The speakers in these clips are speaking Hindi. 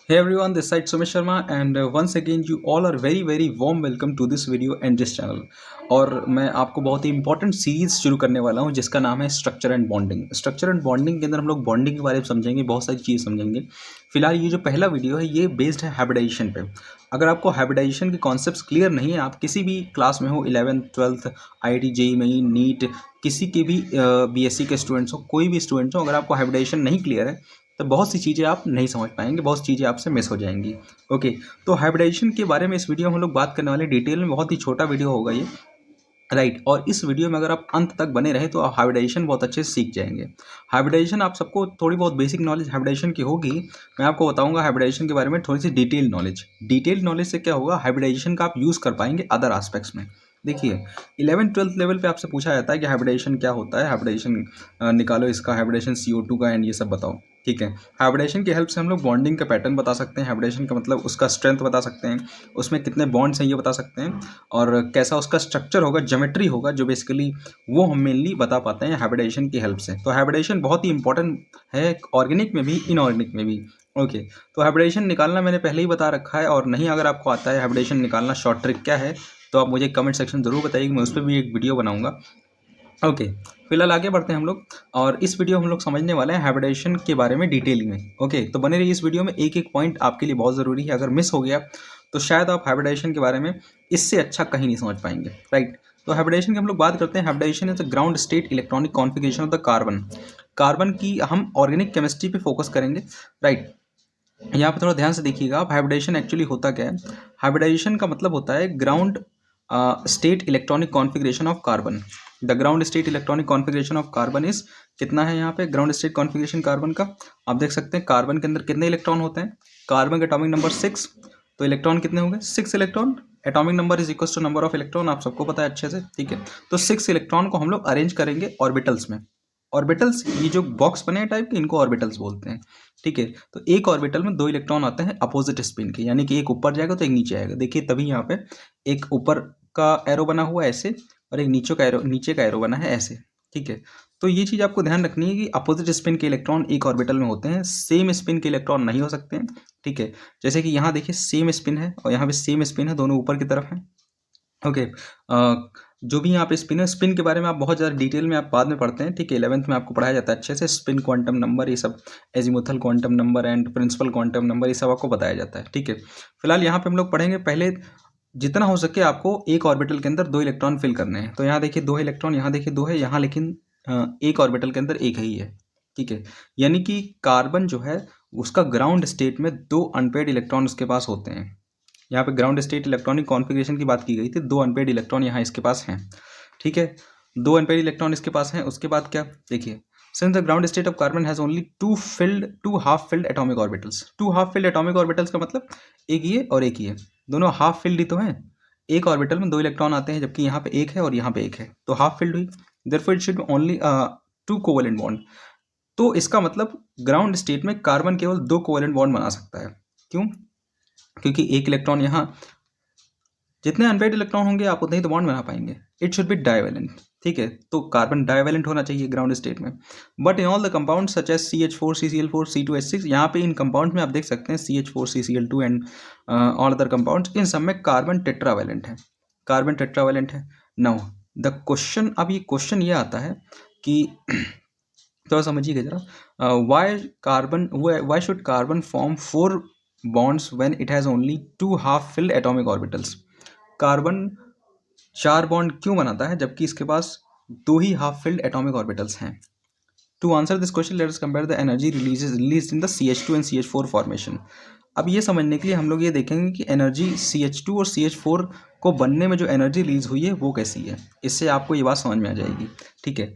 Hey everyone, this side Sumesh Sharma and once again you all are very warm welcome to this video and this channel। और मैं आपको बहुत ही इंपॉर्टेंट सीरीज शुरू करने वाला हूं जिसका नाम है structure and bonding. Structure and bonding के अंदर हम लोग बॉन्डिंग के बारे में समझेंगे, बहुत सारी चीज़ समझेंगे। फिलहाल ये जो पहला वीडियो है ये बेस्ड है हाइब्रिडाइजेशन पे। अगर आपको हाइब्रिडाइजेशन के कॉन्सेप्ट्स क्लियर नहीं है, आप किसी भी क्लास में हो, 11th 12th IIT JEE main NEET, किसी के भी BSc के स्टूडेंट्स हो, कोई भी स्टूडेंट्स हो, अगर आपको हाइब्रिडाइजेशन नहीं क्लियर है तो बहुत सी चीज़ें आप नहीं समझ पाएंगे, बहुत सी चीज़ें आपसे मिस हो जाएंगी। ओके, तो हाइब्रिडाइजेशन के बारे में इस वीडियो में हम लोग बात करने वाले डिटेल में। बहुत ही छोटा वीडियो होगा ये, राइट। और इस वीडियो में अगर आप अंत तक बने रहे तो आप हाइब्रिडाइजेशन बहुत अच्छे से सीख जाएंगे। हाइब्रिडाइजेशन आप सबको थोड़ी बहुत बेसिक नॉलेज हाइब्रिडाइजेशन की होगी। मैं आपको बताऊंगा हाइब्रिडाइजेशन के बारे में थोड़ी सी डिटेल नॉलेज से क्या होगा, हाइब्रिडाइजेशन का आप यूज़ कर पाएंगे अदर एस्पेक्ट्स में। देखिए, 11th 12th लेवल पे आपसे पूछा जाता है कि हाइब्रिडाइजेशन क्या होता है, हाइब्रिडाइजेशन निकालो इसका, हाइब्रिडाइजेशन CO2 का एंड ये सब बताओ। ठीक है, हाइब्रिडेशन की हेल्प से हम लोग बॉन्डिंग का पैटर्न बता सकते हैं, हाइब्रिडेशन का मतलब उसका स्ट्रेंथ बता सकते हैं, उसमें कितने बॉन्ड्स हैं ये बता सकते हैं, और कैसा उसका स्ट्रक्चर होगा, ज्योमेट्री होगा, जो बेसिकली वो हम मेनली बता पाते हैं हाइब्रिडेशन की हेल्प से। तो हाइब्रिडेशन बहुत ही इंपॉर्टेंट है, ऑर्गेनिक में भी इनऑर्गेनिक में भी। ओके, तो हाइब्रिडेशन निकालना मैंने पहले ही बता रखा है, और नहीं अगर आपको आता है हाइब्रिडेशन निकालना शॉर्ट ट्रिक क्या है तो आप मुझे कमेंट सेक्शन जरूर बताइए, मैं उस पर भी एक वीडियो बनाऊंगा। ओके, फिलहाल आगे बढ़ते हैं हम लोग, और इस वीडियो हम लोग समझने वाले हैं हाइब्रिडेशन के बारे में डिटेलिंग में। ओके, तो बने रहिए इस वीडियो में, एक एक पॉइंट आपके लिए बहुत ज़रूरी है। अगर मिस हो गया तो शायद आप हाइब्रिडेशन के बारे में इससे अच्छा कहीं नहीं समझ पाएंगे, राइट। तो हाइब्रिडेशन की हम लोग बात करते हैं। Hybridisation is the ground state electronic configuration of the carbon. Carbon की हम ऑर्गेनिक केमिस्ट्री पे फोकस करेंगे, राइट। यहाँ पे थोड़ा ध्यान से देखिएगा आप, हाइब्रिडेशन एक्चुअली होता क्या है। हाइब्रिडाइजेशन का मतलब होता है ground state electronic configuration of carbon. The ground state electronic configuration of carbon is, कितना है यहाँ पे ग्राउंड स्टेट कॉन्फ़िगरेशन कार्बन का, आप देख सकते हैं कार्बन के अंदर कितने इलेक्ट्रॉन होते हैं। कार्बन का एटॉमिक नंबर 6, तो इलेक्ट्रॉन कितने होंगे 6 electron. Atomic number is equal to number of electron, आप सबको पता है अच्छे से, ठीक है। तो 6 इलेक्ट्रॉन को हम लोग अरेंज करेंगे ऑर्बिटल्स में। ऑर्बिटल्स, ये जो बॉक्स बने हैं टाइप के, इनको ऑर्बिटल्स बोलते हैं, ठीक है। तो एक ऑर्बिटल में 2 इलेक्ट्रॉन आते हैं अपोजिट स्पिन के, यानी कि एक ऊपर जाएगा तो एक नीचे आएगा। देखिए तभी यहाँ पे एक ऊपर का एरो बना हुआ है ऐसे, और एक नीचे का एरो बना है ऐसे, ठीक है। तो ये चीज़ आपको ध्यान रखनी है कि अपोजिट स्पिन के इलेक्ट्रॉन एक ऑर्बिटल में होते हैं, सेम स्पिन के इलेक्ट्रॉन नहीं हो सकते हैं, ठीक है। जैसे कि यहाँ देखिए सेम स्पिन है और यहाँ पे सेम स्पिन है, दोनों ऊपर की तरफ है। ओके, जो भी यहाँ पे स्पिन है, स्पिन के बारे में आप बहुत ज़्यादा डिटेल में आप बाद में पढ़ते हैं, ठीक है। 11th में आपको पढ़ाया जाता है अच्छे से, स्पिन क्वांटम नंबर ये सब, azimuthal quantum number and principal quantum number, ये सब आपको बताया जाता है, ठीक है। फिलहाल यहाँ पे हम लोग पढ़ेंगे, पहले जितना हो सके आपको एक ऑर्बिटल के अंदर 2 इलेक्ट्रॉन फिल करने हैं। तो यहाँ देखिए 2 इलेक्ट्रॉन, यहाँ देखिए 2 है, यहाँ लेकिन एक ऑर्बिटल के अंदर एक ही है, ठीक है। यानी कि कार्बन जो है उसका ग्राउंड स्टेट में 2 अनपेड इलेक्ट्रॉन उसके पास होते हैं। यहाँ पे ग्राउंड स्टेट इलेक्ट्रॉनिक कॉन्फ़िगरेशन की बात की गई थी, 2 अनपेड इलेक्ट्रॉन यहाँ इसके पास हैं, ठीक है। 2 अनपेड इलेक्ट्रॉन इसके पास हैं। उसके बाद क्या, देखिए, since the ground state of carbon has only 2 half filled atomic orbitals. 2 half filled atomic orbitals का मतलब एक ये और एक ये, दोनों हाफ फिल्ड ही तो हैं। एक ऑर्बिटल में 2 इलेक्ट्रॉन आते हैं, जबकि यहाँ पे एक है और यहाँ पे एक है, तो हाफ फिल्ड हुई। Therefore it should be only 2 covalent bond. तो इसका मतलब ग्राउंड स्टेट में कार्बन केवल 2 कोवेलेंट बॉन्ड बना सकता है। क्यों? क्योंकि एक इलेक्ट्रॉन यहाँ, जितने अनपेड इलेक्ट्रॉन होंगे आप उतने ही तो बॉन्ड बना पाएंगे। इट शुड बी डाइवेलेंट, ठीक है। तो कार्बन डाइवेलेंट होना चाहिए ग्राउंड स्टेट में। But in all the compound such as CH4 CCl4 C2H6, यहाँ पे इन कंपाउंड में आप देख सकते हैं CH4 CCl2 and all other compounds, इन सब में कार्बन टेट्रावेलेंट है, कार्बन टेट्रावेलेंट है। नाउ द क्वेश्चन, अब ये क्वेश्चन ये आता है कि तो समझिएगा जरा, why should carbon form 4 bonds when it has only 2 half filled atomic orbitals। Carbon 4 bond क्यों बनाता है जबकि इसके पास 2 ही हाफ फिल्ड एटॉमिक ऑर्बिटल्स हैं। To answer this question let us compare the energy release in the CH2 and CH4 formation. अब ये समझने के लिए हम लोग ये देखेंगे कि एनर्जी CH2 और CH4 को बनने में जो एनर्जी रिलीज हुई है वो कैसी है, इससे आपको ये बात समझ में आ जाएगी, ठीक है।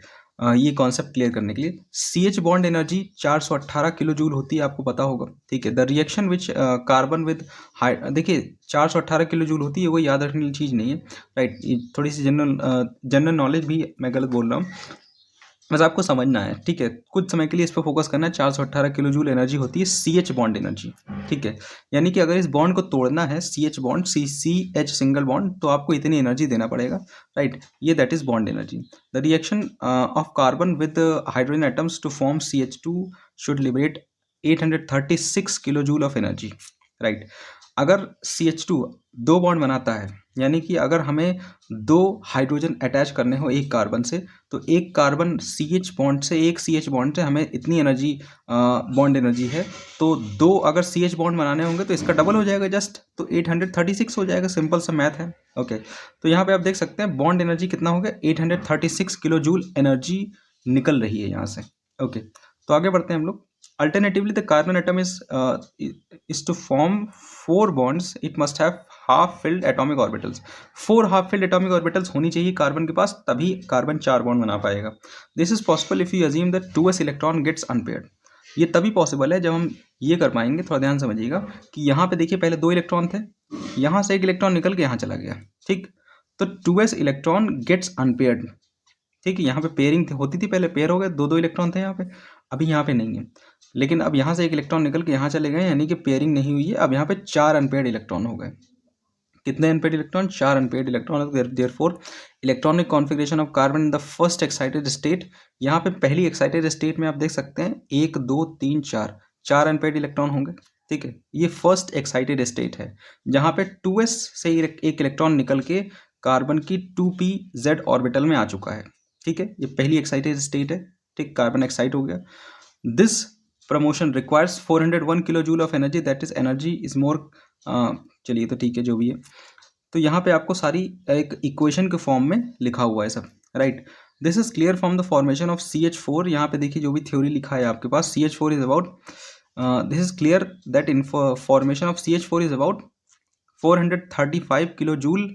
ये कॉन्सेप्ट क्लियर करने के लिए, CH bond energy 418 kilo joule होती है, आपको पता होगा, ठीक है। The reaction which carbon with, देखिए 418 किलो जूल होती है, वो याद रखने वाली चीज़ नहीं है, राइट। थोड़ी सी जनरल नॉलेज भी मैं गलत बोल रहा हूँ, बस आपको समझना है, ठीक है। कुछ समय के लिए इस पर फोकस करना है। 418 किलो जूल एनर्जी होती है CH बॉन्ड एनर्जी, ठीक है। यानी कि अगर इस बॉन्ड को तोड़ना है, CH bond CH single bond, तो आपको इतनी एनर्जी देना पड़ेगा, राइट। ये that is bond energy. The reaction of carbon with hydrogen atoms to form CH2 should liberate 836 kilo joule of energy, right. अगर CH2 दो बॉन्ड बनाता है, यानी कि अगर हमें दो हाइड्रोजन अटैच करने हो एक कार्बन से, तो एक कार्बन CH बॉन्ड से, एक CH बॉन्ड से हमें इतनी एनर्जी, बॉन्ड एनर्जी है। तो दो अगर CH बॉन्ड बनाने होंगे तो इसका डबल हो जाएगा जस्ट, तो 836 हो जाएगा। सिंपल सा मैथ है। ओके, तो यहाँ पे आप देख सकते हैं बॉन्ड एनर्जी कितना हो गया, 836 किलो जूल एनर्जी निकल रही है यहाँ से। ओके, तो आगे बढ़ते हैं हम लोग। Alternatively, the carbon atom is to form 4 bonds. It must have half-filled atomic orbitals. 4 half-filled atomic orbitals होनी चाहिए कार्बन के पास, तभी कार्बन 4 बॉन्ड बना पाएगा। This is possible if you assume that 2s electron gets unpaired. ये तभी पॉसिबल है जब हम ये कर पाएंगे। थोड़ा ध्यान समझिएगा कि यहाँ पे देखिए, पहले 2 इलेक्ट्रॉन थे, यहाँ से एक इलेक्ट्रॉन निकल के यहाँ चला गया, ठीक। तो 2s इलेक्ट्रॉन गेट्स अनपेयर्ड, ठीक है। यहाँ पे पेयरिंग होती थी, पहले पेयर हो गए, दो इलेक्ट्रॉन थे यहाँ पे, अभी यहाँ पे नहीं है। लेकिन अब यहाँ से एक इलेक्ट्रॉन निकल के यहाँ चले गए, यानी कि पेयरिंग नहीं हुई है। अब यहाँ पे 4 अनपेयर्ड इलेक्ट्रॉन हो गए। कितने unpaired electron? 4 unpaired electron. Therefore electronic configuration of carbon in the first excited state, यहाँ पे पहली एक्साइटेड स्टेट में आप देख सकते हैं 1 2 3 4 अनपेयर्ड इलेक्ट्रॉन होंगे, ठीक है। ये फर्स्ट एक्साइटेड स्टेट है, जहाँ पे 2s से एक इलेक्ट्रॉन निकल के कार्बन की 2p-z ऑर्बिटल में आ चुका है, ठीक है। ये पहली एक्साइटेड स्टेट है, ठीक। कार्बन एक्साइट हो गया। This promotion requires 401 kilo joule of energy, that is energy is more, चलिए तो ठीक है, जो भी है। तो यहाँ पे आपको सारी एक इक्वेशन के फॉर्म में लिखा हुआ है सब, right. This is clear from the formation of CH4। यहाँ पे देखिए जो भी थ्योरी लिखा है आपके पास, CH4 is about, this is clear that in formation of CH4 is about 435 kilo joule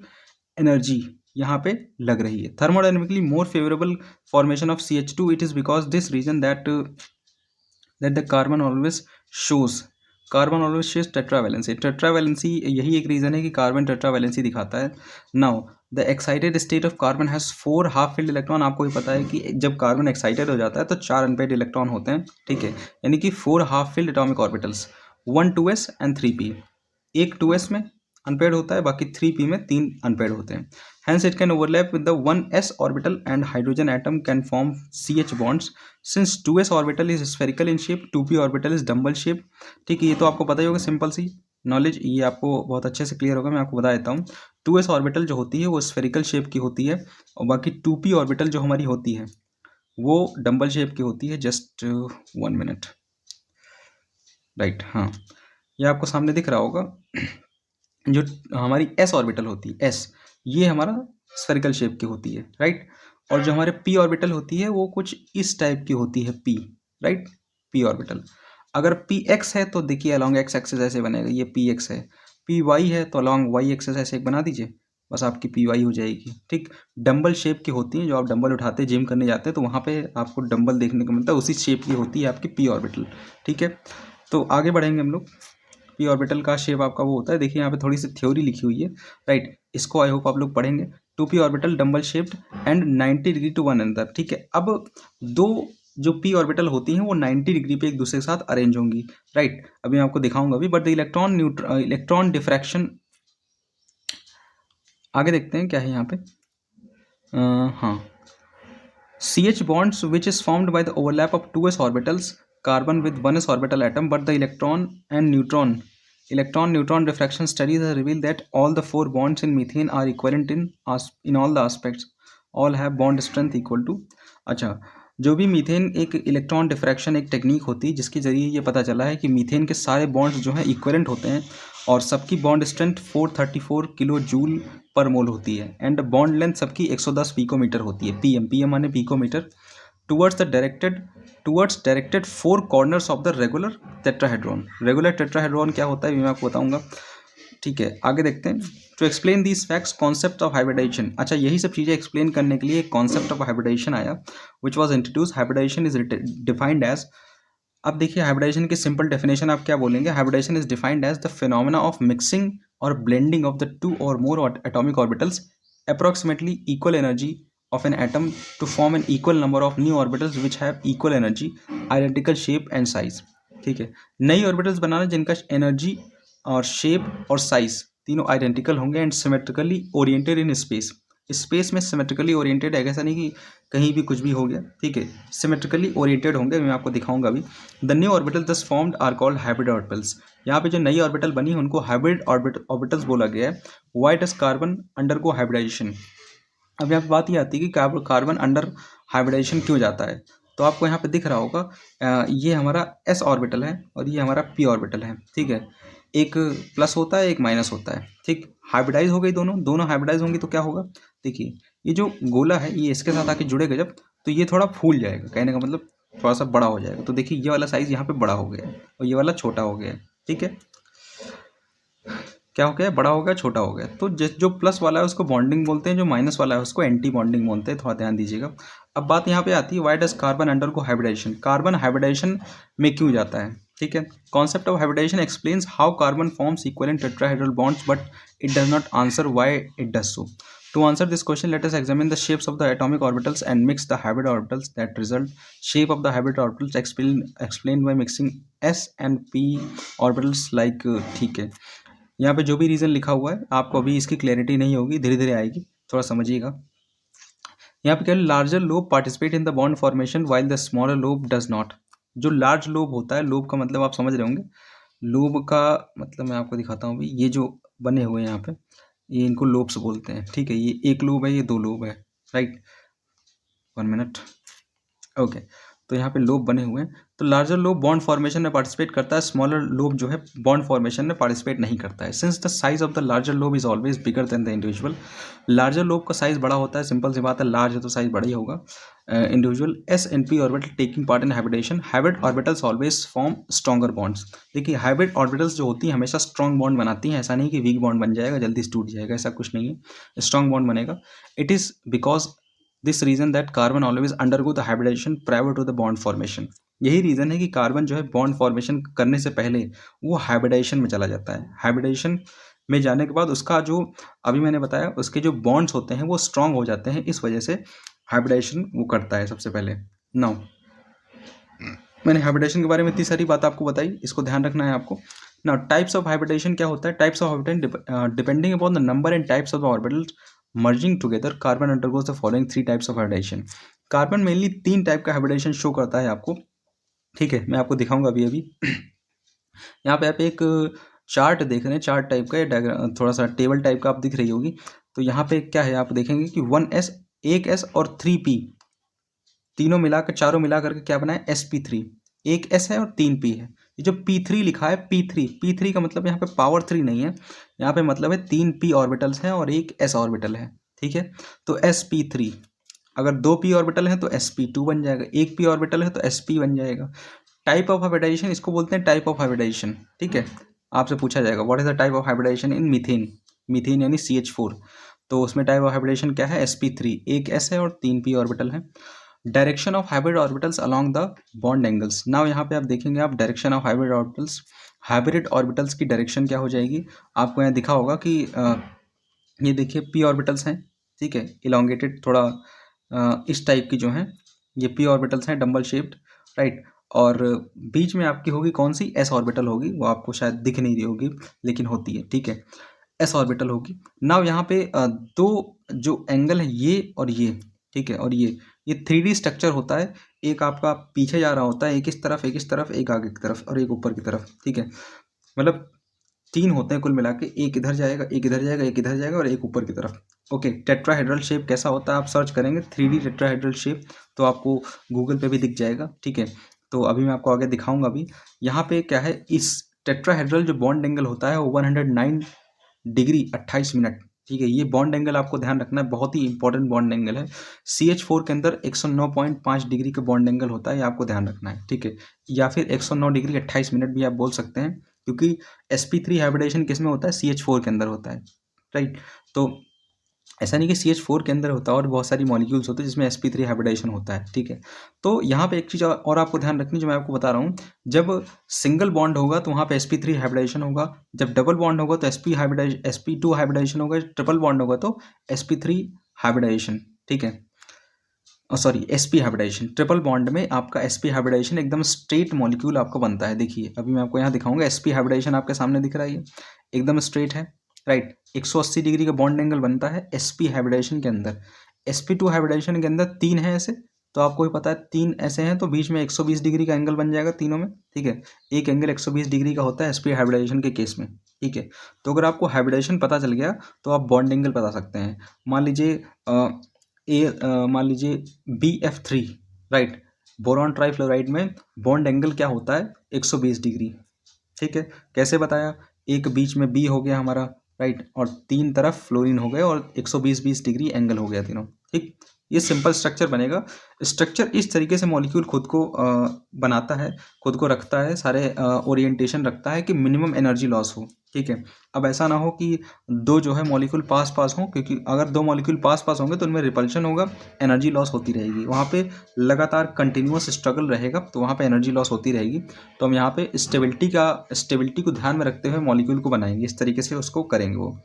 energy यहाँ पे लग रही है। Thermodynamically more favourable formation of CH2, it is because this reason that the carbon always shows tetravalency. Tetravalency यही एक रीजन है कि कार्बन टेट्रावैलेंसी दिखाता है। Now the excited state of carbon has 4 half filled electron. आपको भी पता है कि जब कार्बन एक्साइटेड हो जाता है तो 4 अनपेयर्ड इलेक्ट्रॉन होते हैं, ठीक है। यानी कि 4 half filled atomic orbitals, 1 2s and 3p। एक 2s में अनपेयर्ड होता है, बाकी 3p में 3 अनपेयर्ड होते हैं। Hence it can overlap with the 1s orbital and hydrogen atom can form CH bonds. Since 2s orbital is spherical in shape, 2p orbital is dumbbell shape, ठीक है। ये तो आपको पता ही होगा, सिंपल सी नॉलेज, ये आपको बहुत अच्छे से क्लियर होगा। मैं आपको बता देता हूँ, 2s ऑर्बिटल जो होती है वो स्फेरिकल शेप की होती है, और बाकी 2p ऑर्बिटल जो हमारी होती है वो डम्बल शेप की होती है। Just 1 minute, right. हाँ, ये आपको सामने दिख रहा होगा। जो हमारी s ऑर्बिटल होती है, s, ये हमारा स्फेरिकल शेप की होती है, राइट। और जो हमारे p ऑर्बिटल होती है वो कुछ इस टाइप की होती है, p, राइट, p ऑर्बिटल। अगर px है तो देखिए अलॉन्ग x एक्सिस ऐसे बनेगा, ये px है। py है तो अलॉन्ग y एक्सिस ऐसे एक बना दीजिए, बस आपकी py हो जाएगी, ठीक। डंबल शेप की होती है, जो आप डंबल उठाते जिम करने जाते हैं तो वहाँ पे आपको डंबल देखने को मिलता है, उसी शेप की होती है आपकी p ऑर्बिटल, ठीक है। तो आगे बढ़ेंगे हम लोग। p ऑर्बिटल का शेप आपका वो होता है, देखिए यहाँ पे थोड़ी सी थ्योरी लिखी हुई है, राइट। इसको आई होप आप लोग पढ़ेंगे। 2p orbital dumbbell shaped and 90 degree to one another, ठीक है। अब दो जो p ऑर्बिटल होती हैं वो 90 डिग्री पे एक दूसरे के साथ अरेंज होंगी, राइट। अभी मैं आपको दिखाऊंगा भी, बट द इलेक्ट्रॉन डिफ्रैक्शन, आगे देखते हैं क्या है यहाँ पे। हाँ, CH bonds which is formed by the overlap of 2s orbitals, carbon with 1s orbital atom, but the electron neutron diffraction studies have revealed that all the 4 bonds in methane are equivalent in all the aspects, all have bond strength equal to। अच्छा, जो भी मीथेन, एक इलेक्ट्रॉन डिफ्रैक्शन एक टेक्निक होती है जिसके जरिए ये पता चला है कि मीथेन के सारे बॉन्ड्स जो हैं इक्विवेलेंट होते हैं और सबकी bond strength 434 kilo joule per मोल होती है, एंड बॉन्ड लेंथ सबकी 110 पिकोमीटर होती है, पीएम माने picometre, towards directed 4 corners of the regular tetrahedron. Regular tetrahedron क्या होता है मैं आपको बताऊंगा, ठीक है। आगे देखते हैं। To explain these facts, concept of hybridisation. अच्छा, यही सब चीज़ें एक्सप्लेन करने के लिए एक कॉन्सेप्ट ऑफ हाइब्रिडाइजेशन आया, which was introduce. Hybridization is defined as, अब देखिए हाइब्रिडाइजेशन की सिंपल डेफिनेशन आप क्या बोलेंगे। Hybridization is defined as the phenomena of mixing और ब्लेंडिंग ऑफ द 2 और more atomic orbitals approximately equal energy of an atom to form an equal number of new orbitals which have equal energy, identical shape and size, ठीक है। नई ऑर्बिटल्स बनाना जिनका एनर्जी और शेप और साइज तीनों आइडेंटिकल होंगे and symmetrically oriented in space, space में सिमेट्रिकली ओरिएंटेड है, ऐसा नहीं कि कहीं भी कुछ भी हो गया, ठीक है, सिमेट्रिकली ओरिएंटेड होंगे, मैं आपको दिखाऊंगा अभी। The new orbital thus formed are called hybrid orbitals. यहाँ पे जो नई ऑर्बिटल बनी उनको हाइब्रिड ऑर्बिटल्स बोला गया है। Why does carbon undergo hybridisation. अब यहाँ पे बात ये आती है कि कार्बन अंडर हाइब्रिडाइजेशन क्यों जाता है। तो आपको यहाँ पे दिख रहा होगा ये हमारा एस ऑर्बिटल है और ये हमारा पी ऑर्बिटल है, ठीक है। एक प्लस होता है, एक माइनस होता है, ठीक। हाइब्रिडाइज हो गई, दोनों दोनों हाइब्रिडाइज होंगी तो क्या होगा, देखिए ये जो गोला है ये इसके साथ आके जुड़ेगा जब, तो ये थोड़ा फूल जाएगा, कहने का मतलब थोड़ा सा बड़ा हो जाएगा। तो देखिए ये वाला साइज यहाँ पे बड़ा हो गया है और ये वाला छोटा हो गया है, ठीक है। क्या हो गया, बड़ा हो गया, छोटा हो गया। तो जो प्लस वाला है उसको बॉन्डिंग बोलते हैं, जो माइनस वाला है उसको एंटी बॉन्डिंग बोलते हैं, थोड़ा ध्यान दीजिएगा। अब बात यहाँ पे आती है, why does carbon undergo hybridisation. Carbon hybridisation में क्यों जाता है, ठीक है। Concept of hybridisation explains how carbon forms equivalent tetrahedral bonds but it does not answer why it does so. To answer this question, let us examine the shapes of the atomic orbitals and mix the hybrid orbitals that result. Shape of the hybrid orbitals explained by mixing s and p orbitals like ठीक है। यहाँ पे जो भी रीज़न लिखा हुआ है आपको अभी इसकी क्लैरिटी नहीं होगी, धीरे धीरे आएगी, थोड़ा समझिएगा। यहाँ पे क्या है, larger lobe participate in the bond formation while the smaller lobe does not. जो लार्ज लोब होता है, लोब का मतलब आप समझ रहे होंगे, लोब का मतलब मैं आपको दिखाता हूँ अभी। ये जो बने हुए हैं यहाँ पे, ये इनको लोब्स बोलते हैं, ठीक है। ये एक लोब है, ये दो लोब है, राइट। 1 minute, okay. तो यहाँ पे लोब बने हुए हैं, तो लार्जर लोब बॉन्ड फॉर्मेशन में पार्टिसिपेट करता है, स्मॉलर लोब जो है बॉन्ड फॉर्मेशन में पार्टिसिपेट नहीं करता है। Since the size of the larger lobe is always bigger than the individual. Larger lobe का साइज बड़ा होता है, सिंपल सी बात है, लार्ज है तो साइज बड़ा ही होगा। Individual S and P orbital taking part in hybridisation. Hybrid orbitals always form stronger bonds. देखिए हाइब्रिड ऑर्बिटल्स जो होती हैं हमेशा स्ट्रॉन्ग बॉन्ड बनाती हैं, ऐसा नहीं कि वीक बॉन्ड बन जाएगा, जल्दी से टूट जाएगा, ऐसा कुछ नहीं है, स्ट्रॉन्ग बॉन्ड बनेगा। It is because this reason that carbon always undergo the hybridization prior to the bond formation. यही रीज़न है कि कार्बन जो है बॉन्ड फॉर्मेशन करने से पहले वो हाइब्रिडाइजेशन में चला जाता है। हाइब्रिडाइजेशन में जाने के बाद उसका जो अभी मैंने बताया उसके जो बॉन्ड्स होते हैं वो स्ट्रांग हो जाते हैं, इस वजह से हाइब्रिडाइजेशन वो करता है सबसे पहले। नाउ मैंने हाइब्रिडाइजेशन के बारे में इतनी सारी बात आपको बताई, इसको ध्यान रखना है आपको। नाउ टाइप्स ऑफ हाइब्रिडाइजेशन क्या होता है। Types of hybridisation depending upon the number and types of the orbitals merging together carbon undergoes the following 3 types of hybridisation. Carbon mainly 3 type का हाइब्रिडाइजेशन शो करता है आपको, ठीक है। मैं आपको दिखाऊंगा अभी अभी। यहाँ पे आप एक चार्ट देख रहे हैं, चार्ट टाइप का, डायग्राम थोड़ा सा टेबल टाइप का आप दिख रही होगी। तो यहाँ पे क्या है, आप देखेंगे कि 1s, 1s और 3p तीनों मिलाकर, चारों मिलाकर के क्या बना है, sp3। एक s है और 3p है। ये जो p3 लिखा है, p3 का मतलब यहाँ पे पावर 3 नहीं है, यहाँ पे मतलब है 3 p ऑर्बिटल्स हैं और एक s ऑर्बिटल है, ठीक है। तो sp3, अगर 2 p ऑर्बिटल है तो sp2 बन जाएगा, एक p ऑर्बिटल है तो sp बन जाएगा। टाइप ऑफ हाइब्रिडाइजेशन इसको बोलते हैं टाइप ऑफ हाइब्रिडाइजेशन, ठीक है। आपसे पूछा जाएगा what is the type of hybridisation in methane. Methane यानी CH4, तो उसमें टाइप ऑफ हाइब्रिडाइजेशन क्या है, sp3, एक s है और 3 p ऑर्बिटल है। Direction of hybrid orbitals along the bond angles. Now यहाँ पे आप देखेंगे, आप direction of hybrid orbitals, hybrid orbitals की डायरेक्शन क्या हो जाएगी, आपको यहाँ दिखा होगा कि ये देखिए p ऑर्बिटल्स हैं, ठीक है, इलोंगेटेड थोड़ा इस टाइप की जो हैं, ये p ऑर्बिटल्स हैं डम्बल शेप्ड, राइट। और बीच में आपकी होगी कौन सी, s ऑर्बिटल होगी, वो आपको शायद दिख नहीं रही होगी लेकिन होती है, ठीक है, s ऑर्बिटल होगी। नाउ यहाँ पे दो जो एंगल है ये और ये, ठीक है, और ये 3D स्ट्रक्चर होता है। एक आपका पीछे जा रहा होता है, एक इस तरफ, एक इस तरफ, एक आगे की तरफ और एक ऊपर की तरफ, ठीक है। मतलब 3 होते हैं कुल मिला के, एक इधर जाएगा, एक इधर जाएगा, एक इधर जाएगा और एक ऊपर की तरफ। ओके, टेट्राहेड्रल शेप कैसा होता है आप सर्च करेंगे 3D टेट्राहेड्रल शेप, तो आपको गूगल पे भी दिख जाएगा, ठीक है। तो अभी मैं आपको आगे दिखाऊंगा। अभी यहाँ पे क्या है, इस टेट्राहेड्रल जो बॉन्ड एंगल होता है वो 109 डिग्री 28 मिनट, ठीक है। ये बॉन्ड एंगल आपको ध्यान रखना है, बहुत ही इंपॉर्टेंट बॉन्ड एंगल है। CH4 के अंदर 109.5 डिग्री का बॉन्ड एंगल होता है, ये आपको ध्यान रखना है, ठीक है। या फिर 109 डिग्री 28 मिनट भी आप बोल सकते हैं, क्योंकि sp3 हाइब्रिडेशन किस में होता है, CH4 के अंदर होता है, राइट। तो ऐसा नहीं कि CH4 के अंदर होता है, और बहुत सारी मॉलिक्यूल्स होते हैं जिसमें sp3 हाइब्रिडेशन होता है, ठीक है। तो यहाँ पे एक चीज़ और आपको ध्यान रखनी, जो मैं आपको बता रहा हूँ, जब सिंगल बॉन्ड होगा तो वहाँ पे sp3 हाइब्रिडेशन होगा, जब डबल बॉन्ड होगा तो sp2 हाइब्रिडेशन होगा, ट्रिपल बॉन्ड होगा तो sp3 हाइब्रिडेशन, ठीक है, sorry sp hybridisation. Triple bond में आपका sp हाइब्रिडेशन एकदम स्ट्रेट मॉलिक्यूल आपका बनता है। देखिए अभी मैं आपको यहाँ दिखाऊंगा, sp हाइब्रिडेशन आपके सामने दिख रहा है, ये एकदम स्ट्रेट है, राइट। 180 डिग्री का बॉन्ड एंगल बनता है sp हाइब्रिडाइजेशन के अंदर। sp2 हाइब्रिडाइजेशन के अंदर 3 है ऐसे, तो आपको भी पता है 3 ऐसे हैं, तो बीच में 120 डिग्री का एंगल बन जाएगा तीनों में, ठीक है। एक एंगल 120 डिग्री का होता है sp हाइब्रिडाइजेशन के केस में, ठीक है। तो अगर आपको हाइब्रिडाइजेशन पता चल गया तो आप बॉन्ड एंगल बता सकते हैं। मान लीजिए मान लीजिए BF3, राइट। बोरॉन ट्राइफ्लोराइड में बॉन्ड एंगल क्या होता है 120 डिग्री, ठीक है। कैसे बताया, एक बीच में बी हो गया हमारा, राइट, और 3 तरफ फ्लोरीन हो गए और 120 डिग्री एंगल हो गया तीनों, ठीक। ये सिंपल स्ट्रक्चर बनेगा। स्ट्रक्चर इस तरीके से मॉलिक्यूल खुद को बनाता है, खुद को रखता है, सारे ओरिएंटेशन रखता है कि मिनिमम एनर्जी लॉस हो, ठीक है। अब ऐसा ना हो कि दो जो है मॉलिक्यूल पास पास हों, क्योंकि अगर दो मॉलिक्यूल पास पास होंगे तो उनमें रिपल्शन होगा, एनर्जी लॉस होती रहेगी, वहाँ पे लगातार कंटिन्यूअस स्ट्रगल रहेगा, तो वहाँ पे एनर्जी लॉस होती रहेगी। तो हम यहाँ पे स्टेबिलिटी को ध्यान में रखते हुए मॉलिक्यूल को बनाएंगे, इस तरीके से उसको करेंगे वो,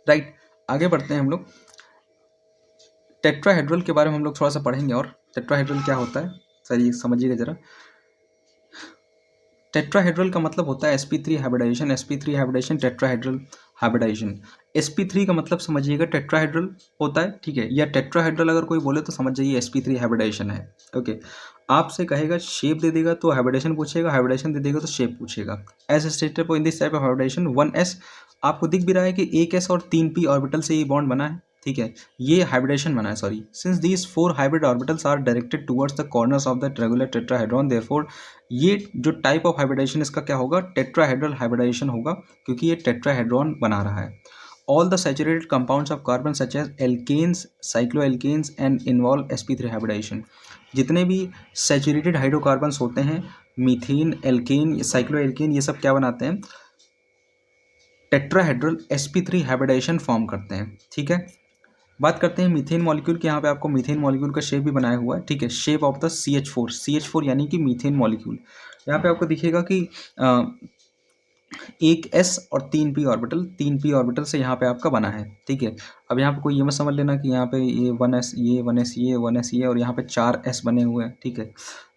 राइट। आगे बढ़ते हैं हम लोग। टेट्राहेड्रल के बारे में हम लोग थोड़ा सा पढ़ेंगे। और टेट्राहेड्रल क्या होता है सर, ये समझिएगा जरा। टेट्राहेड्रल का मतलब होता है sp3 hybridisation, sp3 hybridisation, tetrahedral hybridisation. sp3 का मतलब समझिएगा टेट्राहेड्रल होता है, ठीक है, या टेट्राहेड्रल अगर कोई बोले तो समझ जाइए sp3 हाइब्रिडाइजेशन है, ओके। आपसे कहेगा शेप दे देगा तो हाइब्रिडाइजेशन पूछेगा, हाइब्रिडाइजेशन दे देगा तो शेप पूछेगा। As stated in this type of hybridisation 1s, आपको दिख भी रहा है कि 1s और 3p ऑर्बिटल से ये बॉन्ड बना है, ठीक है, ये हाइब्रिडेशन बना है, sorry. Since these 4 hybrid orbitals are directed towards the corners of the regular tetrahedron, therefore ये जो टाइप ऑफ हाइब्रिडाइजेशन इसका क्या होगा, टेट्राहेड्रल हाइब्रिडाइजेशन होगा, क्योंकि ये टेट्राहेड्रॉन बना रहा है। All the saturated compounds of carbon such as alkanes, cycloalkanes and involve sp3 hybridisation. जितने भी सैचुरेटेड हाइड्रोकार्बन्स होते हैं, मीथेन, एल्केन, साइक्लोएल्केन, ये सब क्या बनाते हैं, टेट्राहेड्रल sp3 हाइब्रिडाइजेशन फॉर्म करते हैं, ठीक है। बात करते हैं मीथेन मॉलिक्यूल की। यहाँ पे आपको मीथेन मॉलिक्यूल का शेप भी बनाया हुआ है, ठीक है, शेप ऑफ द CH4 यानी कि मीथेन मॉलिक्यूल। यहाँ पे आपको दिखेगा कि एक S और 3p ऑर्बिटल से यहाँ पे आपका बना है, ठीक है। अब यहाँ पे कोई ये मत समझ लेना कि यहाँ पे ये 1s, ये 1s, ये 1s, ये और यहाँ पे 4s बने हुए हैं, ठीक है,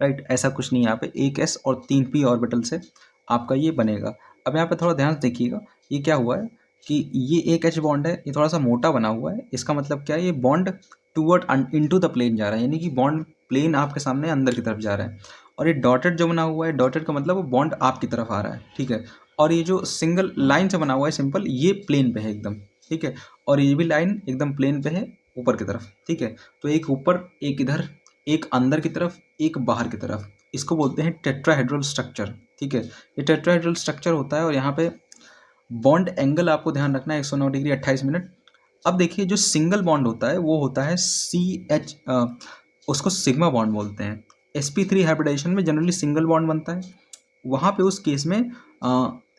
राइट। ऐसा कुछ नहीं, यहाँ पे एक S और 3p ऑर्बिटल से आपका ये बनेगा। अब यहाँ पे थोड़ा ध्यान से देखिएगा, ये क्या हुआ है कि ये एक H बॉन्ड है, ये थोड़ा सा मोटा बना हुआ है, इसका मतलब क्या है, ये bond toward into the plane जा रहा है, यानी कि बॉन्ड प्लेन आपके सामने अंदर की तरफ जा रहा है। और ये डॉटेड जो बना हुआ है, डॉटेड का मतलब वो बॉन्ड आपकी तरफ आ रहा है, ठीक है। और ये जो सिंगल लाइन से बना हुआ है सिंपल, ये प्लेन पे है एकदम, ठीक है। और ये भी लाइन एकदम प्लेन पे है ऊपर की तरफ, ठीक है। तो एक ऊपर, एक इधर, एक अंदर की तरफ, एक बाहर की तरफ, इसको बोलते हैं टेट्राहेड्रल स्ट्रक्चर, ठीक है। ये टेट्राहेड्रल स्ट्रक्चर होता है। और यहाँ पे बॉन्ड एंगल आपको ध्यान रखना है 109 डिग्री 28 मिनट। अब देखिए जो सिंगल बॉन्ड होता है वो होता है CH, उसको सिग्मा बॉन्ड बोलते हैं। sp3 हाइब्रिडाइजेशन में जनरली सिंगल बॉन्ड बनता है, वहाँ पे उस केस में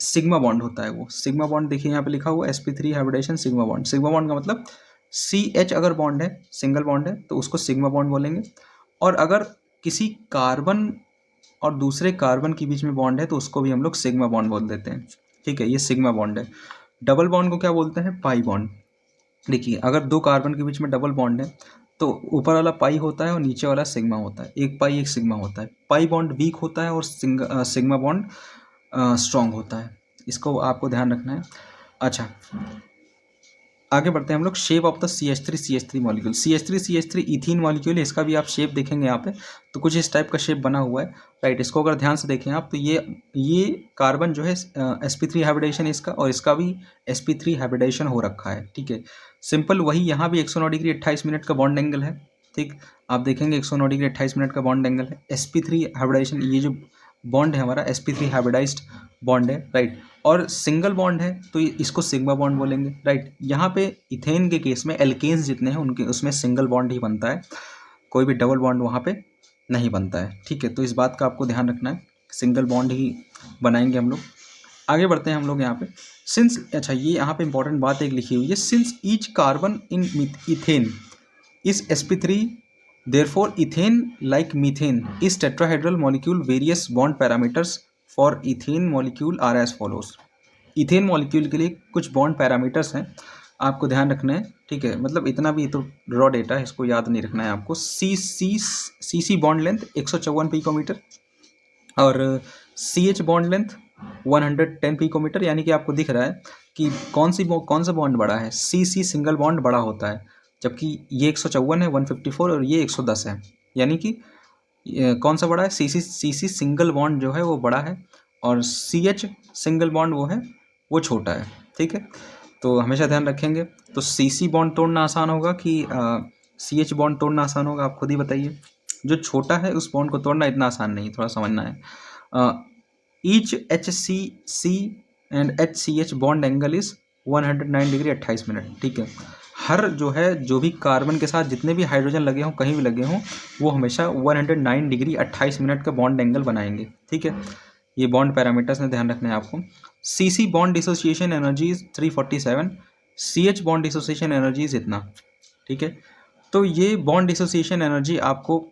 सिग्मा बॉन्ड होता है। वो सिग्मा बॉन्ड देखिए यहाँ पे लिखा हुआ है sp3 hybridisation sigma bond. Sigma bond का मतलब CH अगर बॉन्ड है, सिंगल बॉन्ड है, तो उसको सिग्मा बॉन्ड बोलेंगे। और अगर किसी कार्बन और दूसरे कार्बन के बीच में बॉन्ड है तो उसको भी हम लोग सिग्मा बॉन्ड बोल देते हैं, ठीक है। ये सिग्मा बॉन्ड है। डबल बॉन्ड को क्या बोलते हैं, पाई बॉन्ड। देखिए अगर दो कार्बन के बीच में डबल बॉन्ड है तो ऊपर वाला पाई होता है और नीचे वाला सिग्मा होता है, एक पाई एक सिग्मा होता है। पाई बॉन्ड वीक होता है और सिग्मा बॉन्ड स्ट्रॉन्ग होता है, इसको आपको ध्यान रखना है। अच्छा आगे बढ़ते हैं हम लोग। Shape of the CH3 molecule. CH3 ethene molecule है, इसका भी आप शेप देखेंगे यहाँ पे तो कुछ इस टाइप का शेप बना हुआ है, राइट। इसको अगर ध्यान से देखें आप तो ये कार्बन जो है sp3 हाइब्रिडेशन इसका, और इसका भी sp3 हाइब्रिडेशन हो रखा है, ठीक है। सिंपल वही यहाँ भी 109 डिग्री 28 मिनट का बॉन्ड एंगल है, ठीक। आप देखेंगे 109 डिग्री 28 मिनट का बॉन्ड एंगल है। sp3 हाइब्रिडेशन, ये जो बॉन्ड है हमारा sp3 हाइब्रिडाइज्ड बॉन्ड है, राइट। और सिंगल बॉन्ड है तो इसको सिग्मा बॉन्ड बोलेंगे, राइट। यहाँ पे इथेन के केस में एल्केन्स जितने हैं उनके उसमें सिंगल बॉन्ड ही बनता है, कोई भी डबल बॉन्ड वहाँ पे नहीं बनता है, ठीक है। तो इस बात का आपको ध्यान रखना है, सिंगल बॉन्ड ही बनाएंगे हम लोग। आगे बढ़ते हैं हम लोग यहाँ पे। सिंस, अच्छा ये यहाँ पे इंपॉर्टेंट बात एक लिखी हुई है, since each carbon in ethane is sp3, therefore ethane like methane is tetrahedral molecule. Various bond parameters for ethane molecule are as follows. Ethane molecule के लिए कुछ बॉन्ड पैरामीटर्स हैं, आपको ध्यान रखना है, ठीक है। मतलब इतना भी तो रॉ डेटा है, इसको याद नहीं रखना है आपको। सी बॉन्ड लेंथ 154 पिकोमीटर और CH बॉन्ड लेंथ 110 पिकोमीटर, यानी कि आपको दिख रहा है कि कौन सा बॉन्ड बड़ा है, सी सिंगल बॉन्ड बड़ा होता है, जबकि ये 154 है, 154 और ये 110 है, यानी कि कौन सा बड़ा है, सी सिंगल बॉन्ड जो है वो बड़ा है और सी एच सिंगल बॉन्ड वो है वो छोटा है। ठीक है, तो हमेशा ध्यान रखेंगे। तो सी बॉन्ड तोड़ना आसान होगा कि सी एच बॉन्ड तोड़ना आसान होगा, आप खुद ही बताइए। जो छोटा है उस बॉन्ड को तोड़ना इतना आसान नहीं, थोड़ा समझना है। Each H C and H C H bond angle is 109 degree 28 minute. ठीक है, हर जो है, जो भी कार्बन के साथ जितने भी हाइड्रोजन लगे हों, कहीं भी लगे हों, वो हमेशा 109 डिग्री 28 मिनट का बॉन्ड एंगल बनाएंगे। ठीक है, ये बॉन्ड पैरामीटर्स में ध्यान रखना है आपको। C bond dissociation energy is 347, C H bond dissociation energy is इतना। ठीक है, तो ये बॉन्ड डिसोसिएशन एनर्जी आपको,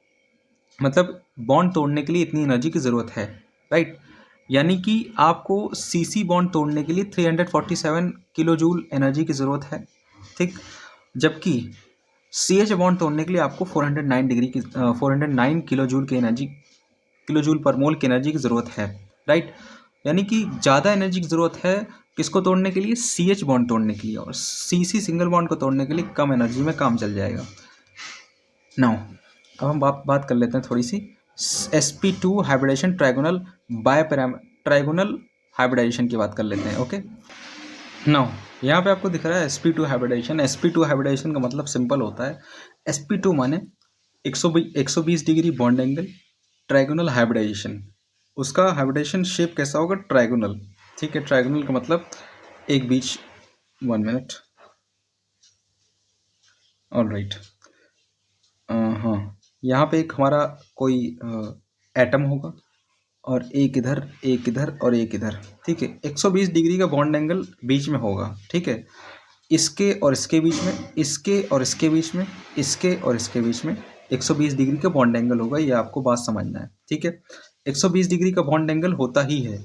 मतलब बॉन्ड तोड़ने के लिए इतनी एनर्जी की ज़रूरत है, राइट। यानी कि आपको सी बॉन्ड तोड़ने के लिए 347 किलो जूल एनर्जी की ज़रूरत है। ठीक, जबकि सी एच बॉन्ड तोड़ने के लिए आपको 409 किलो जूल की एनर्जी, किलो जूल पर मोल की एनर्जी की ज़रूरत है, राइट। यानी कि ज़्यादा एनर्जी की ज़रूरत है किसको तोड़ने के लिए, सी एच बॉन्ड तोड़ने के लिए, और सी सिंगल बॉन्ड को तोड़ने के लिए कम एनर्जी में काम चल जाएगा। नाउ अब हम बात कर लेते हैं थोड़ी सी sp2 hybridisation trigonal trigonal hybridisation की बात कर लेते हैं। ओके, नाउ यहाँ पे आपको दिख रहा है sp2 हाइब्रिडाइजेशन। sp2 हाइब्रिडाइजेशन का मतलब सिंपल होता है, sp2 माने 120 degree bond angle, trigonal hybridisation. उसका हाइब्रिडाइजेशन शेप कैसा होगा, ट्राइगोनल। ठीक है, ट्राइगोनल का मतलब एक बीच, 1 मिनट, ऑल राइट। हाँ, यहाँ पे एक हमारा कोई एटम होगा और एक इधर, एक इधर और एक इधर। ठीक है, 120 डिग्री का बॉन्ड एंगल बीच में होगा। ठीक है, इसके और इसके बीच में, इसके और इसके बीच में, इसके और इसके बीच में 120 डिग्री का बॉन्ड एंगल होगा। ये आपको बात समझना है। ठीक है, 120 डिग्री का बॉन्ड एंगल होता ही है।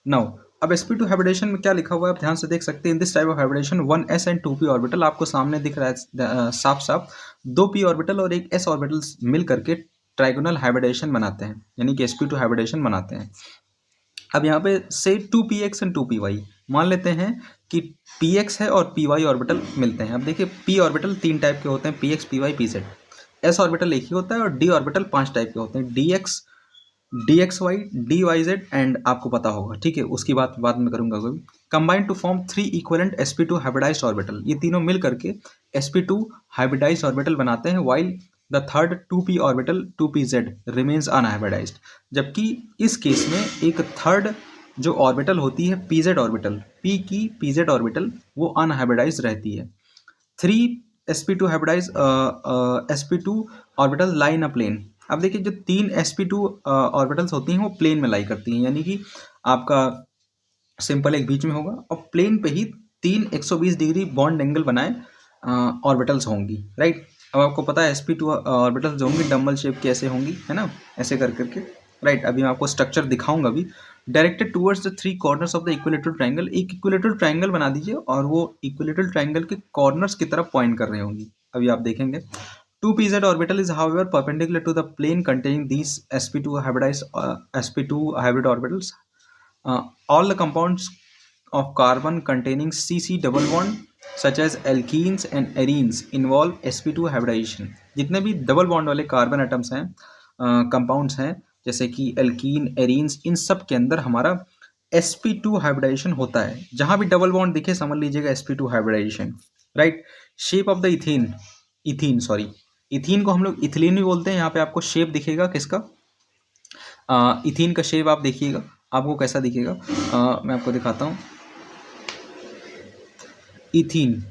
नाउ अब sp2 हाइब्रिडेशन में क्या लिखा हुआ है आप ध्यान से देख सकते हैं। In this type of hybridisation 1s and 2p orbital, आपको सामने दिख रहा है साफ साफ, 2p ऑर्बिटल और एक s ऑर्बिटल मिल करके ट्राइगोनल हाइब्रिडेशन बनाते हैं, यानी कि sp2 हाइब्रिडेशन बनाते हैं। अब यहाँ पे से 2px एंड 2py मान लेते हैं कि px है और py ऑर्बिटल मिलते हैं। अब देखिए p ऑर्बिटल 3 टाइप के होते हैं, px py pz। s orbital एक ही होता है और d ऑर्बिटल 5 टाइप के होते हैं, dx dxy dyz एंड आपको पता होगा। ठीक है, उसकी बात बाद में करूंगा। कोई combined to form 3 equivalent sp2 hybridised orbital, ये तीनों मिल करके sp2 हाइब्रिडाइज्ड ऑर्बिटल बनाते हैं, while the third 2p orbital 2pz remains unhybridised. जबकि इस केस में एक थर्ड जो ऑर्बिटल होती है pz ऑर्बिटल, p की pz ऑर्बिटल वो अनहाइब्रिडाइज्ड रहती है। 3 sp2 hybridize sp2 orbital line a plane. अब देखिए जो 3 sp2 ऑर्बिटल्स होती हैं वो प्लेन में लाई करती हैं, यानी कि आपका सिंपल एक बीच में होगा और प्लेन पे ही 3 120 डिग्री बॉन्ड एंगल बनाए ऑर्बिटल्स होंगी, राइट। अब आपको पता है sp2 ऑर्बिटल्स जो होंगी डम्बल शेप की ऐसे होंगी, है ना, ऐसे कर करके, राइट। अभी मैं आपको स्ट्रक्चर दिखाऊंगा भी। Directed towards the 3 corners of the equilateral triangle, एक इक्विलेटरल ट्राइंगल बना दीजिए और वो इक्विलेटरल ट्राइंगल के कॉर्नर्स की तरफ पॉइंट कर रही होंगी। अभी आप देखेंगे 2pz orbital is however perpendicular to the plane containing these sp2 hybrid orbitals. All the compounds of carbon containing CC double bond such as alkenes and arenes involve sp2 hybridization. जितने भी डबल बॉन्ड वाले कार्बन एटम्स हैं, कंपाउंड्स हैं, जैसे कि एल्कीन, एरीन्स, इन सब के अंदर हमारा sp2 हाइब्रिडाइजेशन होता है। जहां भी डबल बॉन्ड दिखे समझ लीजिएगा sp2 hybridisation, right. Shape of the ethene को हम लोग इथिलीन भी बोलते हैं। यहाँ पे आपको शेप दिखेगा किसका, इथीन का शेप आप देखिएगा, आपको कैसा दिखेगा, मैं आपको दिखाता हूँ। इथीन,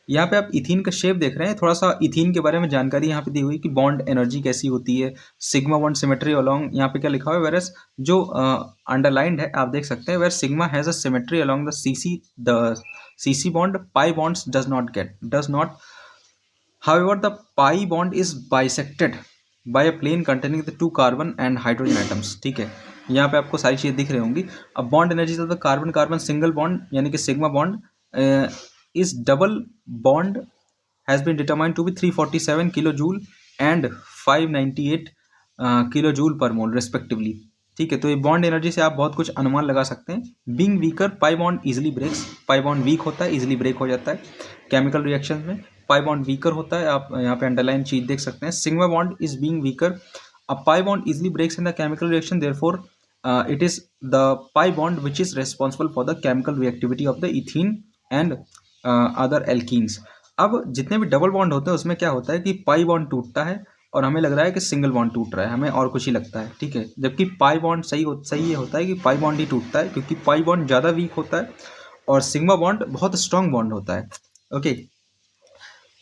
यहाँ पे आप इथीन का शेप देख रहे हैं। थोड़ा सा इथीन के बारे में जानकारी यहाँ पे दी हुई कि बॉन्ड एनर्जी कैसी होती है, सिग्मा बॉन्ड सिमेट्री अलोंग, यहाँ पे क्या लिखा हुआ है, वेरस जो अंडरलाइंड है आप देख सकते हैं, where sigma has a symmetry along the CC bond, pi bonds does not. However, the pi bond is bisected by a plane containing the 2 carbon and hydrogen atoms. ठीक है, यहाँ पे आपको सारी चीज़ें दिख रही होंगी। अब bond energy of the carbon carbon single bond यानी कि sigma bond is double bond has been determined to be 347 kilo joule and 598 kilo joule per mole respectively. ठीक है। तो ये बॉन्ड एनर्जी से आप बहुत कुछ अनुमान लगा सकते हैं। Being weaker pi bond easily breaks, pi bond weak होता है, इजिली ब्रेक हो जाता है केमिकल रिएक्शन में। पाई बॉन्ड वीकर होता है, आप यहाँ पे अंडरलाइन चीज देख सकते हैं। Sigma bond is being weaker, a pi bond easily breaks in the chemical reaction, therefore it is the pi bond which is responsible for the chemical reactivity of the ethene and other alkenes। अब जितने भी डबल बॉन्ड होते हैं उसमें क्या होता है कि पाई बॉन्ड टूटता है और हमें लग रहा है कि सिंगल बॉन्ड टूट रहा है, हमें और कुछ ही लगता है, ठीक है। जबकि पाई बॉन्ड सही ये होता है कि पाई बॉन्ड ही टूटता है, क्योंकि पाई बॉन्ड ज़्यादा वीक होता है और सिग्मा बॉन्ड बहुत स्ट्रॉन्ग बॉन्ड होता है। Okay.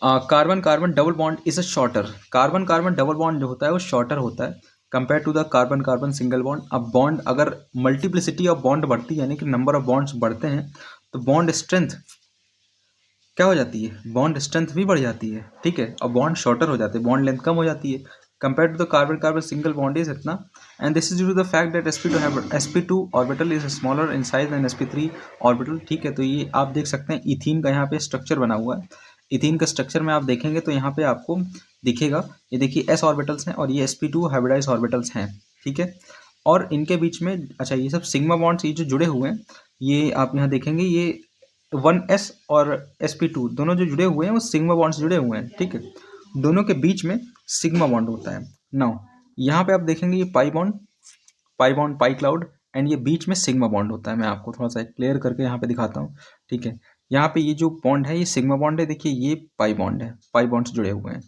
Carbon carbon double bond is a shorter, carbon carbon double bond जो होता है वो शॉर्टर होता है compare to the carbon carbon single bond. अब बॉन्ड अगर मल्टीप्लिसिटी ऑफ बॉन्ड बढ़ती है, यानी कि नंबर ऑफ बॉन्ड्स बढ़ते हैं, तो बॉन्ड स्ट्रेंथ क्या हो जाती है, बॉन्ड स्ट्रेंथ भी बढ़ जाती है, ठीक है। और बॉन्ड शॉर्टर हो जाते हैं, बॉन्ड लेंथ कम हो जाती है compare to the carbon carbon single bond is इतना। And this is due to the fact that sp2 orbital is smaller in size than sp3 orbital, ठीक है। तो ये आप देख सकते हैं इथीन का यहाँ पे स्ट्रक्चर बना हुआ है। इथीन का स्ट्रक्चर में आप देखेंगे तो यहाँ पे आपको दिखेगा, ये देखिए s ऑर्बिटल्स हैं और ये sp2 हाइब्रिडाइज ऑर्बिटल्स हैं, ठीक है। और इनके बीच में, अच्छा ये सब सिग्मा बॉन्ड्स ये जो जुड़े हुए हैं, ये आप यहाँ देखेंगे, ये 1s और sp2 दोनों जो जुड़े हुए हैं वो सिग्मा बॉन्ड से जुड़े हुए हैं, ठीक है। दोनों के बीच में सिग्मा बॉन्ड होता है। नाउ यहाँ पे आप देखेंगे ये pi bond pi cloud, and ये बीच में सिग्मा बॉन्ड होता है। मैं आपको थोड़ा सा क्लियर करके यहाँ पे दिखाता हूँ, ठीक है। यहाँ पे ये जो बॉन्ड है ये सिग्मा बॉन्ड है, देखिए ये पाई बॉन्ड है, पाई बॉन्ड से जुड़े हुए हैं।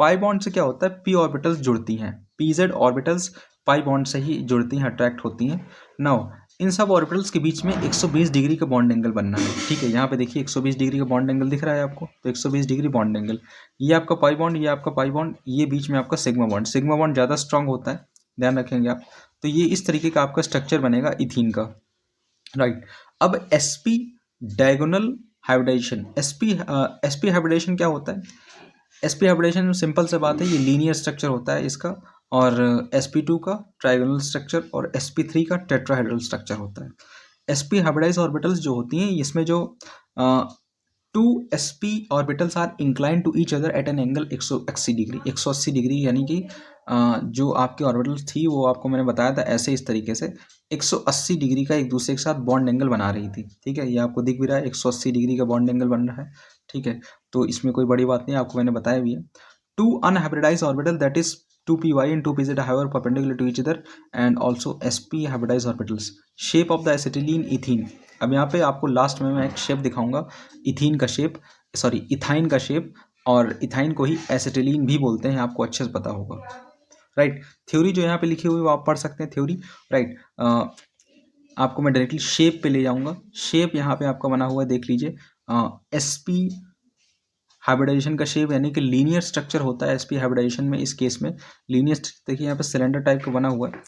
पाई बॉन्ड से क्या होता है, पी ऑर्बिटल्स जुड़ती हैं, पीजेड ऑर्बिटल्स पाई बॉन्ड से ही जुड़ती हैं, अट्रैक्ट होती हैं। नाउ इन सब ऑर्बिटल्स के बीच में 120 डिग्री का बॉन्ड एंगल बनना है, ठीक है। यहाँ पे देखिए 120 डिग्री का बॉन्ड एंगल दिख रहा है आपको, तो 120 डिग्री बॉन्ड एंगल, ये आपका पाई बॉन्ड, ये आपका पाई बॉन्ड, ये बीच में आपका सिग्मा बॉन्ड ज़्यादा स्ट्रांग होता है, ध्यान रखेंगे आप। तो ये इस तरीके का आपका स्ट्रक्चर बनेगा इथीन का, राइट। अब sp diagonal hybridisation, sp hybridisation क्या होता है, sp हाइब्रिडाइजेशन सिंपल सा बात है, ये लीनियर स्ट्रक्चर होता है इसका, और sp2 का ट्राइगोनल स्ट्रक्चर और sp3 का टेट्राहेड्रल स्ट्रक्चर होता है। sp हाइब्रिडाइज ऑर्बिटल्स जो होती हैं, इसमें जो two sp orbitals are incline to each other at an angle 180 degree, यानी कि जो आपकी ऑर्बिटल्स थी वो आपको मैंने बताया था ऐसे इस तरीके से 180 डिग्री का एक दूसरे के साथ बॉन्ड एंगल बना रही थी, ठीक है। ये आपको दिख भी रहा है 180 डिग्री का बॉन्ड एंगल बन रहा है, ठीक है। तो इसमें कोई बड़ी बात नहीं, आपको मैंने बताया भी है। Two unhybridise orbital that is 2py and 2pz however perpendicular to each other and also sp hybridized orbitals, shape of the acetylene ethene। अब यहाँ पे आपको लास्ट में मैं एक शेप दिखाऊंगा, इथीन का शेप, सॉरी इथाइन का शेप, और इथाइन को ही एसिटिलीन भी बोलते हैं, आपको अच्छे से पता होगा, राइट। थ्योरी जो यहाँ पे लिखी हुई वो आप पढ़ सकते हैं, थ्योरी, राइट। आपको मैं डायरेक्टली शेप पे ले जाऊंगा, शेप यहाँ पे आपका बना हुआ है, देख लीजिए। sp हाइब्रिडाइजेशन का शेप यानी कि लीनियर स्ट्रक्चर होता है sp हाइब्रिडाइजेशन में, इस केस में लीनियर, देखिए यहाँ पे सिलेंडर टाइप का बना हुआ है,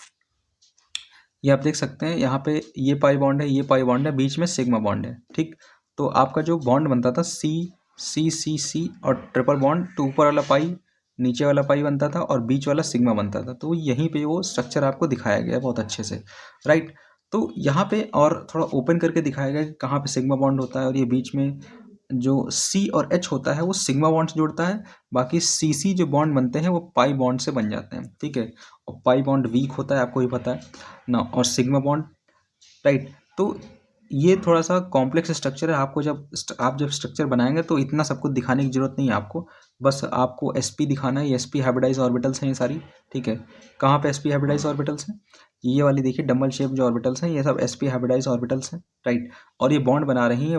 ये आप देख सकते हैं। यहाँ पे ये पाई बॉन्ड है, ये पाई बॉन्ड है, बीच में सिग्मा बॉन्ड है, ठीक। तो आपका जो बॉन्ड बनता था सी सी सी सी और ट्रिपल बॉन्ड, तो ऊपर वाला पाई नीचे वाला पाई बनता था और बीच वाला सिग्मा बनता था, तो यहीं पे वो स्ट्रक्चर आपको दिखाया गया है बहुत अच्छे से, राइट। तो यहाँ पे और थोड़ा ओपन करके दिखाया गया कि कहाँ पे सिग्मा बॉन्ड होता है, और ये बीच में जो C और H होता है वो सिग्मा बॉन्ड से जुड़ता है, बाकी CC जो बॉन्ड बनते हैं वो पाई बॉन्ड से बन जाते हैं, ठीक है। और पाई बॉन्ड वीक होता है, आपको ही पता है ना, और सिग्मा बॉन्ड, राइट। तो ये थोड़ा सा कॉम्प्लेक्स स्ट्रक्चर है, आपको जब स्ट्रक्चर बनाएंगे तो इतना सब कुछ दिखाने की जरूरत नहीं है आपको, बस आपको sp दिखाना है, ये sp हाइब्रिडाइज ऑर्बिटल्स हैं ये सारी, ठीक है। कहाँ पे sp हाइब्रिडाइज ऑर्बिटल्स हैं, ये वाली देखिए डबल शेप जो ऑर्बिटल्स हैं ये सब sp हाइब्रिडाइज ऑर्बिटल्स हैं, राइट। और ये बॉन्ड बना रही हैं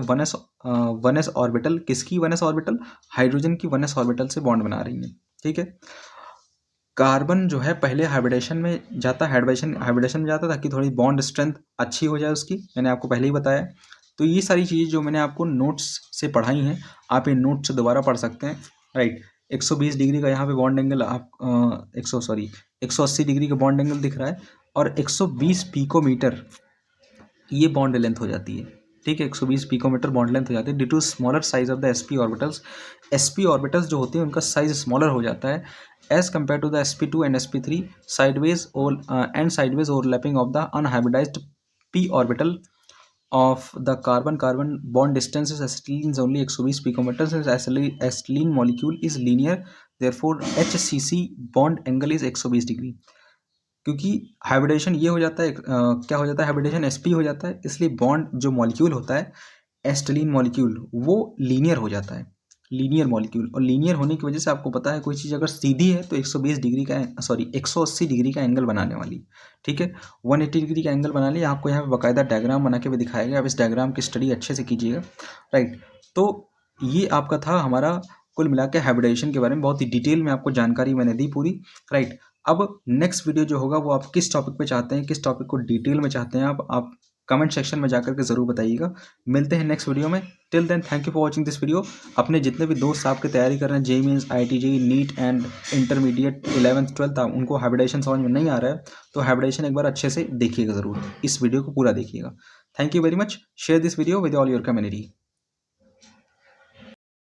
1s ऑर्बिटल, किसकी 1s ऑर्बिटल, हाइड्रोजन की 1s ऑर्बिटल से बॉन्ड बना रही हैं, ठीक है। कार्बन जो है पहले हाइब्रिडेशन में जाता है, हाइब्रिडेशन में जाता है ताकि थोड़ी बॉन्ड स्ट्रेंथ अच्छी हो जाए उसकी, मैंने आपको पहले ही बताया। तो ये सारी चीज़ें जो मैंने आपको नोट्स से पढ़ाई हैं, आप इन नोट्स से दोबारा पढ़ सकते हैं, राइट। 120 डिग्री का यहाँ पे बॉन्ड एंगल आप 180 डिग्री का बॉन्ड एंगल दिख रहा है, और 120 पिकोमीटर ये बॉन्ड लेंथ हो जाती है, ठीक है। 120 पिकोमीटर बॉन्ड लेंथ हो जाती है due to smaller size of the sp orbitals. sp orbitals जो होती हैं उनका साइज स्मॉलर हो जाता है as compared to the sp2 and sp3 sideways sideways overlapping of the unhybridised p orbital of the carbon-carbon bond distance is acetylene is only 120 picometers, since acetylene molecule is linear, therefore HCC bond angle is 120 degree। क्योंकि हाइब्रिडेशन ये हो जाता है क्या हो जाता है, हाइब्रिडेशन sp हो जाता है, इसलिए बॉन्ड जो मॉलिक्यूल होता है एस्टिलीन मॉलिक्यूल वो लीनियर हो जाता है, लीनियर मॉलिक्यूल। और लीनियर होने की वजह से आपको पता है कोई चीज़ अगर सीधी है तो 120 डिग्री का 180 डिग्री का एंगल बनाने वाली, ठीक है, 180 डिग्री का एंगल बना लिया। आपको यहाँ पे बाकायदा डायग्राम बना के भी दिखाया गया, आप इस डायग्राम की स्टडी अच्छे से कीजिएगा, राइट। तो ये आपका था हमारा कुल मिला के हाइब्रिडेशन के बारे में, बहुत ही डिटेल में आपको जानकारी मैंने दी पूरी, राइट। अब नेक्स्ट वीडियो जो होगा वो आप किस टॉपिक पे चाहते हैं, किस टॉपिक को डिटेल में चाहते हैं आप कमेंट सेक्शन में जाकर के ज़रूर बताइएगा। मिलते हैं नेक्स्ट वीडियो में। Till then thank you for watching this video. अपने जितने भी दोस्त आपकी तैयारी कर रहे हैं JEE mains, IIT JEE, NEET and intermediate 11th 12th, उनको हाइब्रिडेशन समझ में नहीं आ रहा है तो हाइब्रिडेशन एक बार अच्छे से देखिएगा ज़रूर, इस वीडियो को पूरा देखिएगा। Thank you very much. Share this video with all your community.